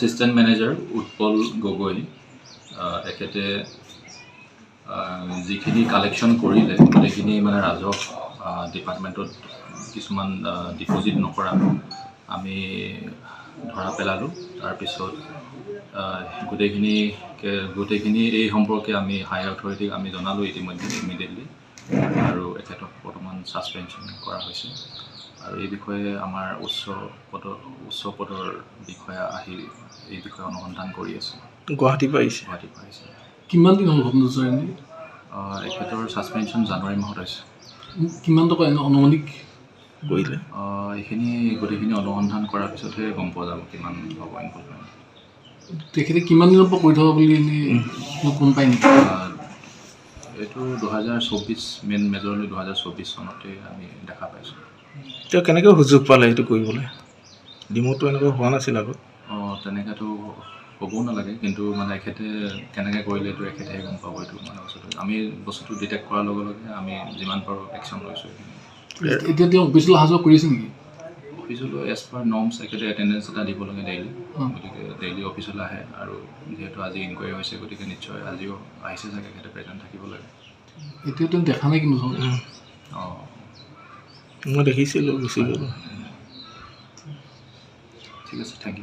Assistant manager Utpal Gogoi তেখেতে যিখিনি collection কৰিলে গোটেইখিনি মানে ৰাজহ ডিপাৰ্টমেণ্টত কিছুমান ডিপ'জিট নকৰা আমি ধৰা পেলালোঁ। তাৰপিছত গোটেইখিনি এই সম্পৰ্কে আমি হায়াৰ অথৰিটিক আমি জনালোঁ ইতিমধ্যে ইমিডিয়েটলি, আৰু এখেতক বৰ্তমান ছাছপেনশ্যন কৰা হৈছে। আৰু এই বিষয়ে আমাৰ উচ্চ পদৰ বিষয়া আহি এই বিষয়ে অনুসন্ধান কৰি আছে। গুৱাহাটীৰ পৰা আহিছে। কিমান দিন হ'ল ভগ্নেশ্বৰ এনে? এখেতৰ ছাছপেনশ্যন জানুৱাৰী মাহত হৈছে। কিমান টকা এনে অনুমানিক কৰিলে? এইখিনি গোটেইখিনি অনুসন্ধান কৰাৰ পিছতহে গম পোৱা যাব কিমান হ'ব ইনভলভমেণ্ট। তেখেতে কিমান দিনৰ পৰা কৰি থকা বুলি এনেই গম পায় নেকি? এইটো 2024 মেজৰলি 2024 চনতে আমি দেখা পাইছোঁ। তেওঁ কেনেকৈ সুযোগ পালে সেইটো কৰিবলৈ? ডিমোটো এনেকুৱা হোৱা নাছিল আগত? তেনেকৈতো ক'বও নালাগে, কিন্তু মানে এখেতে কেনেকৈ কৰিলে এইটো এখেতেহে গম পাব। এইটো মানে আমি বস্তুটো ডিটেক্ট কৰাৰ লগে লগে আমি যিমান পাৰোঁ একশ্যন লৈছোঁ। এতিয়া তেওঁ অফিচলৈ অহা যোৱা কৰিছে নেকি? অফিচলৈ এজ পাৰ নৰ্মছ এখেতে এটেণ্ডেঞ্চ এটা দিব লাগে ডেইলি, গতিকে ডেইলি অফিচলৈ আহে। আৰু যিহেতু আজি ইনকুৱাৰী হৈছে গতিকে নিশ্চয় আজিও আহিছে চাগে, এখেতে প্ৰেজেণ্ট থাকিব লাগে। এতিয়া তেওঁ দেখা নাই কিন্তু মই দেখিছিলোঁ, গুচি গ'লোঁ। ঠিক আছে, থেংক ইউ।